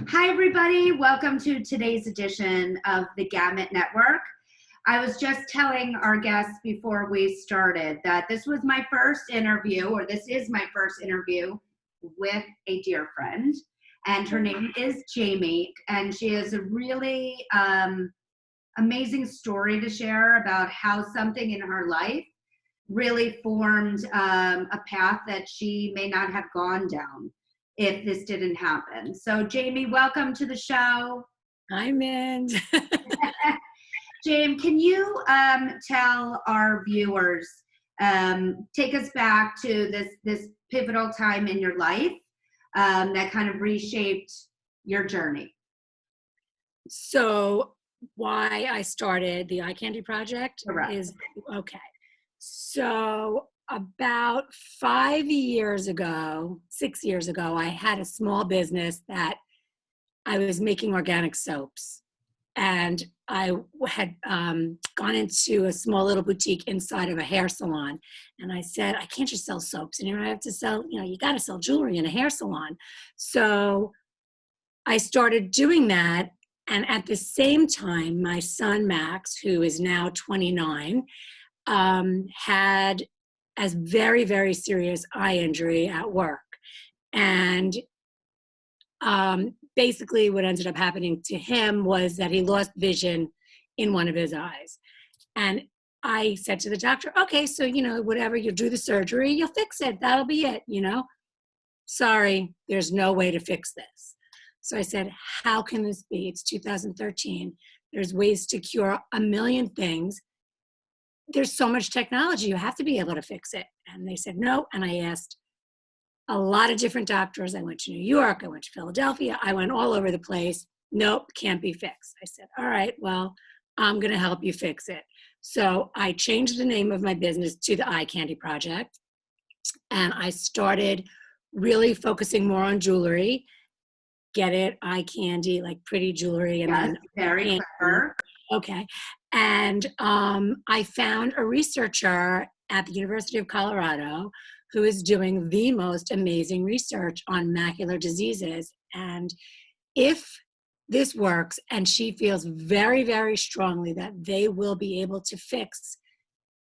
Hi, everybody. Welcome to today's edition of the Gamut Network. I was just telling our guests before we started that this was my first interview, or this is my first interview with a dear friend, and her name is Jamie, and she has a really amazing story to share about how something in her life really formed a path that she may not have gone down if this didn't happen. So Jamie, welcome to the show. Hi, Mindy. Jamie, can you tell our viewers, take us back to this pivotal time in your life that kind of reshaped your journey? So why I started the Eye Candy Project Correct. is, okay. So about 6 years ago, I had a small business that I was making organic soaps. And I had gone into a small little boutique inside of a hair salon. And I said, I can't just sell soaps. And I have to sell, you got to sell jewelry in a hair salon. So I started doing that. And at the same time, my son, Max, who is now 29, had a very, very serious eye injury at work. And basically what ended up happening to him was that he lost vision in one of his eyes. And I said to the doctor, okay, so, whatever, you'll do the surgery, you'll fix it. That'll be it, Sorry, there's no way to fix this. So I said, how can this be? It's 2013. There's ways to cure a million things. There's so much technology, you have to be able to fix it. And they said no. And I asked a lot of different doctors. I went to New York, I went to Philadelphia, I went all over the place. Nope, can't be fixed. I said, all right, well, I'm gonna help you fix it. So I changed the name of my business to the Eye Candy Project. And I started really focusing more on jewelry. Get it? Eye candy, like pretty jewelry. And Yes, then very clever. Okay. And I found a researcher at the University of Colorado who is doing the most amazing research on macular diseases. And if this works, and she feels very, very strongly that they will be able to fix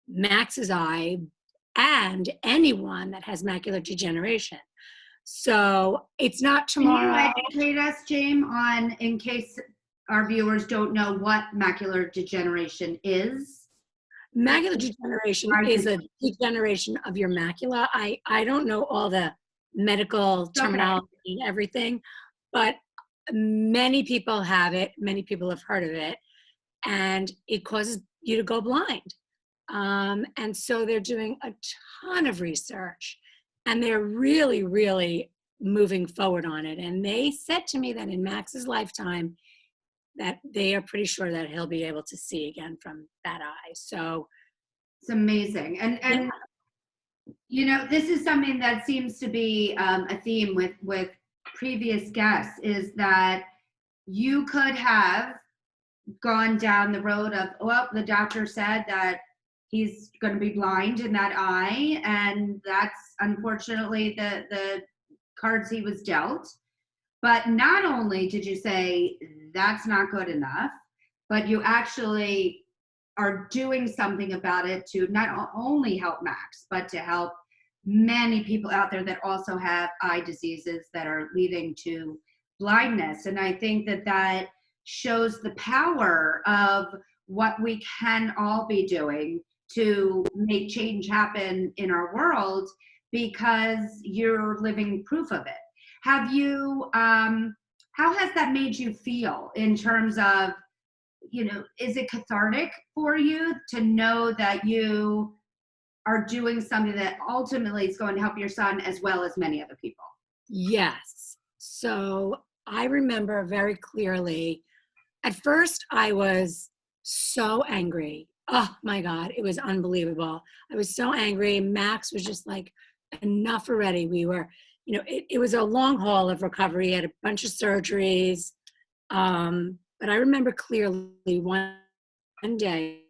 Max's eye and anyone that has macular degeneration. So it's not tomorrow. Can you educate us, James, on, in case our viewers don't know what macular degeneration is? Macular degeneration is a degeneration of your macula. I don't know all the medical terminology and everything, but many people have it. Many people have heard of it, and it causes you to go blind. And so they're doing a ton of research, and they're really, really moving forward on it. And they said to me that in Max's lifetime, that they are pretty sure that he'll be able to see again from that eye. So it's amazing. And yeah. This is something that seems to be a theme with previous guests, is that you could have gone down the road of, well, the doctor said that he's going to be blind in that eye, and that's unfortunately the cards he was dealt. But not only did you say that's not good enough, but you actually are doing something about it to not only help Max, but to help many people out there that also have eye diseases that are leading to blindness. And I think that shows the power of what we can all be doing to make change happen in our world, because you're living proof of it. Have you, how has that made you feel in terms of, is it cathartic for you to know that you are doing something that ultimately is going to help your son as well as many other people? Yes. So I remember very clearly, at first I was so angry. Oh my God, it was unbelievable. I was so angry. Max was just like, enough already. We were, it was a long haul of recovery. He had a bunch of surgeries. But I remember clearly one day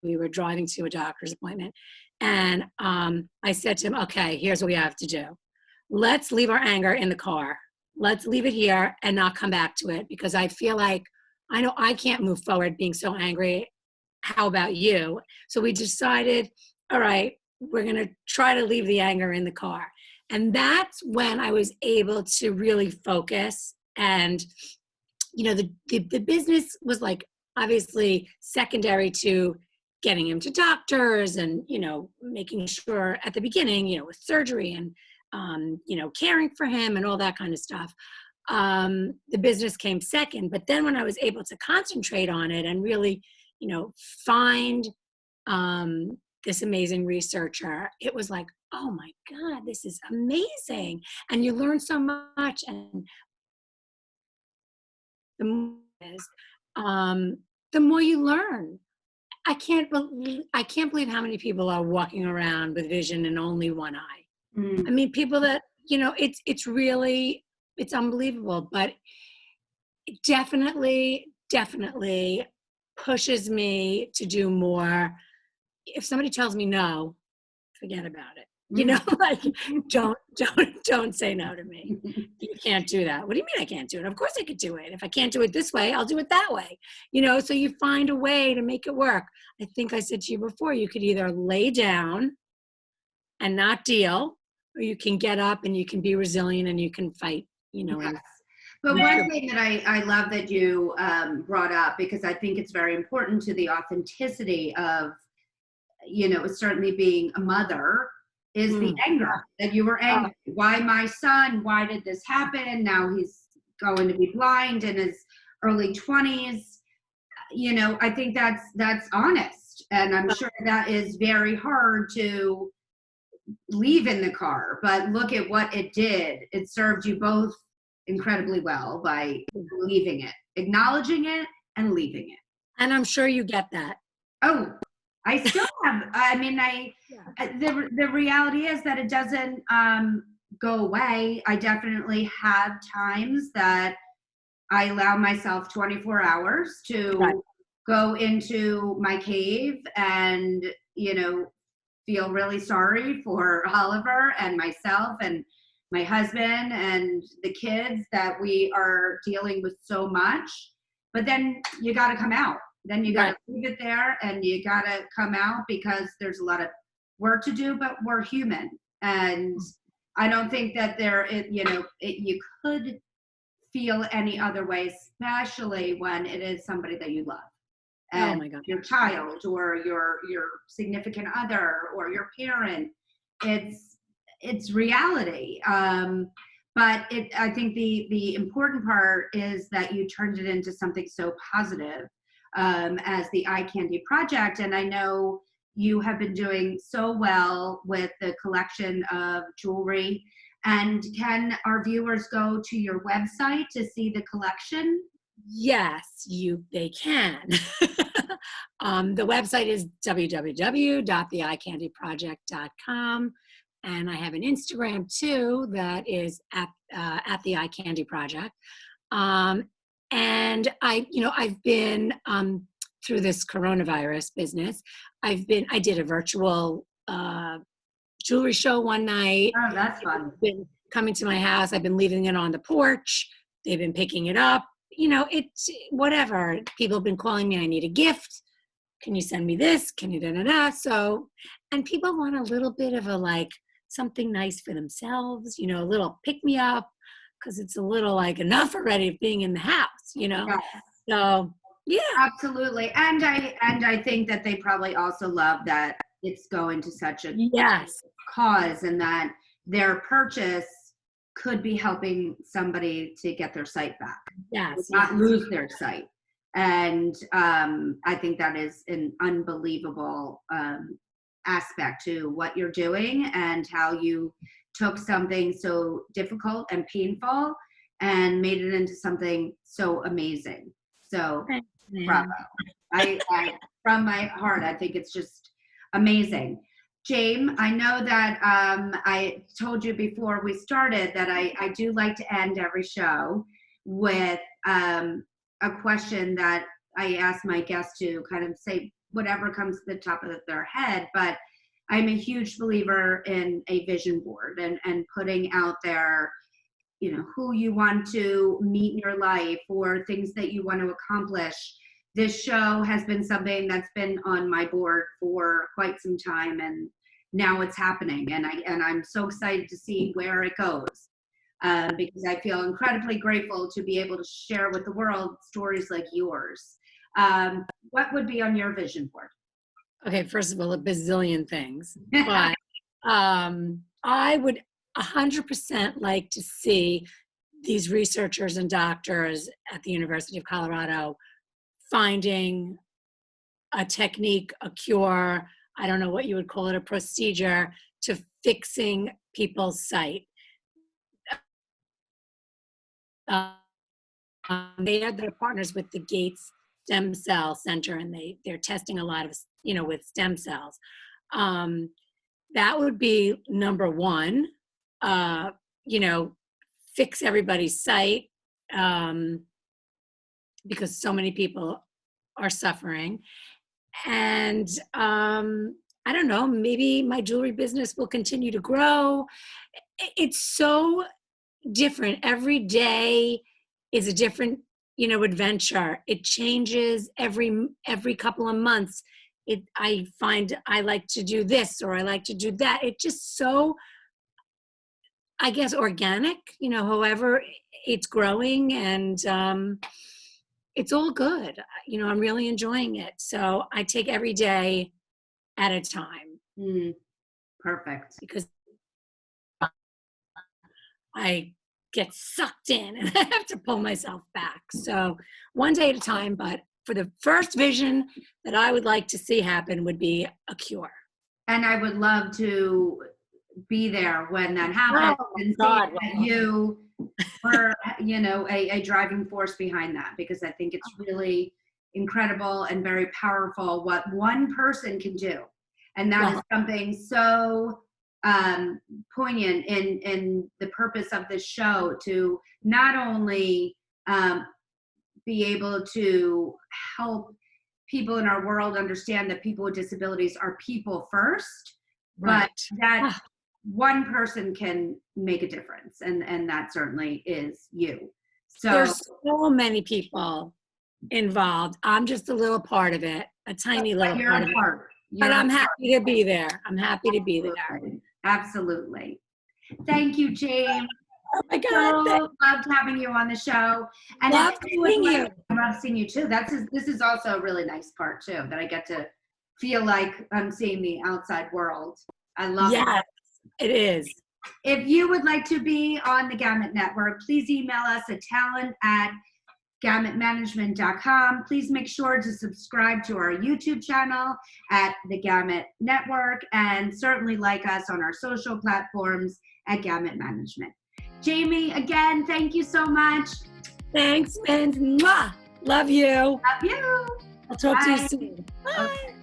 we were driving to a doctor's appointment, and I said to him, okay, here's what we have to do. Let's leave our anger in the car. let's leave it here and not come back to it, because I feel like I know I can't move forward being so angry. How about you? So we decided, all right, we're going to try to leave the anger in the car. And that's when I was able to really focus. And, the business was like obviously secondary to getting him to doctors and, making sure at the beginning, with surgery and, caring for him and all that kind of stuff. The business came second. But then when I was able to concentrate on it and really, find this amazing researcher, it was like, oh my God, this is amazing. And you learn so much. And the more, the more you learn. I can't believe how many people are walking around with vision in only one eye. I Mm. mean, people that, it's really, it's unbelievable, but it definitely pushes me to do more. If somebody tells me no, forget about it. Like, don't say no to me. You can't do that. What do you mean I can't do it? Of course I could do it. If I can't do it this way, I'll do it that way. So you find a way to make it work. I think I said to you before, you could either lay down and not deal, or you can get up and you can be resilient and you can fight, Yes. and But make one your, thing that I love that you brought up, because I think it's very important to the authenticity of, certainly being a mother, is the anger that you were oh, angry. Why my son? Why did this happen? Now he's going to be blind in his early 20s. I think that's honest. And I'm sure that is very hard to leave in the car, but look at what it did. It served you both incredibly well by leaving it, acknowledging it, and leaving it. and I'm sure you get that. Oh, I still have. I mean, Yeah. the reality is that it doesn't go away. I definitely have times that I allow myself 24 hours Right. to go into my cave and, feel really sorry for Oliver and myself and my husband and the kids, that we are dealing with so much. But then you got to come out. Then you got to Right. leave it there and you got to come out, because there's a lot of work to do, but we're human. And I don't think that you could feel any other way, especially when it is somebody that you love, Oh and my God. your child or your significant other or your parent. It's reality. But I think the important part is that you turned it into something so positive, as the Eye Candy Project. And I know you have been doing so well with the collection of jewelry. And can our viewers go to your website to see the collection? Yes, they can. The website is www.theeyecandyproject.com. And I have an Instagram too that is at the Eye Candy Project. And I've been through this coronavirus business. I did a virtual jewelry show one night. Oh, that's People fun. have been coming to my house. I've been leaving it on the porch. They've been picking it up. It's whatever. People have been calling me, I need a gift. Can you send me this? Can you da-da-da? So, and people want a little bit of something nice for themselves, a little pick me up, because it's a little enough already of being in the house, Yes. So, yeah. Absolutely. And I think that they probably also love that it's going to such a Yes. cause, and that their purchase could be helping somebody to get their sight back, Yes. not lose their sight. And I think that is an unbelievable aspect to what you're doing, and how you took something so difficult and painful and made it into something so amazing. So bravo. I from my heart, I think it's just amazing. James, I know that I told you before we started that I do like to end every show with a question that I ask my guests to kind of say whatever comes to the top of their head. But I'm a huge believer in a vision board and putting out there who you want to meet in your life or things that you want to accomplish. This show has been something that's been on my board for quite some time, and now it's happening, and I'm so excited to see where it goes, because I feel incredibly grateful to be able to share with the world stories like yours. What would be on your vision board? Okay, first of all, a bazillion things, but I would 100% like to see these researchers and doctors at the University of Colorado finding a technique, a cure, I don't know what you would call it, a procedure to fixing people's sight. They're partners with the Gates Stem Cell Center, and they're testing a lot of, with stem cells. That would be number one, fix everybody's sight, because so many people are suffering. And I don't know, maybe my jewelry business will continue to grow. It's so different. Every day is a different, adventure. It changes every couple of months. I find I like to do this or I like to do that. It's just so, I guess, organic, however it's growing, and it's all good. I'm really enjoying it. So I take every day at a time. Perfect. Because I get sucked in and I have to pull myself back. So one day at a time, but for the first vision that I would like to see happen would be a cure. And I would love to be there when that happens, and God, see that you were, a driving force behind that, because I think it's really incredible and very powerful what one person can do. And that is something so poignant in the purpose of this show, to not only be able to help people in our world understand that people with disabilities are people first, but that one person can make a difference, and that certainly is you. So there's so many people involved. I'm just a little part of it, a tiny little part of it. But I'm happy to be there. I'm happy to be there. Absolutely. Thank you, James. Oh my God. So loved having you on the show. And love seeing you. I love seeing you too. This is also a really nice part too, that I get to feel like I'm seeing the outside world. I love it. Yes, it is. If you would like to be on the Gamut Network, please email us at talent@gamutmanagement.com. Please make sure to subscribe to our YouTube channel at the Gamut Network, and certainly like us on our social platforms at Gamut Management. Jamie, again, thank you so much. Thanks, man. Mwah. Love you. Love you. I'll talk to you soon. Bye. Okay.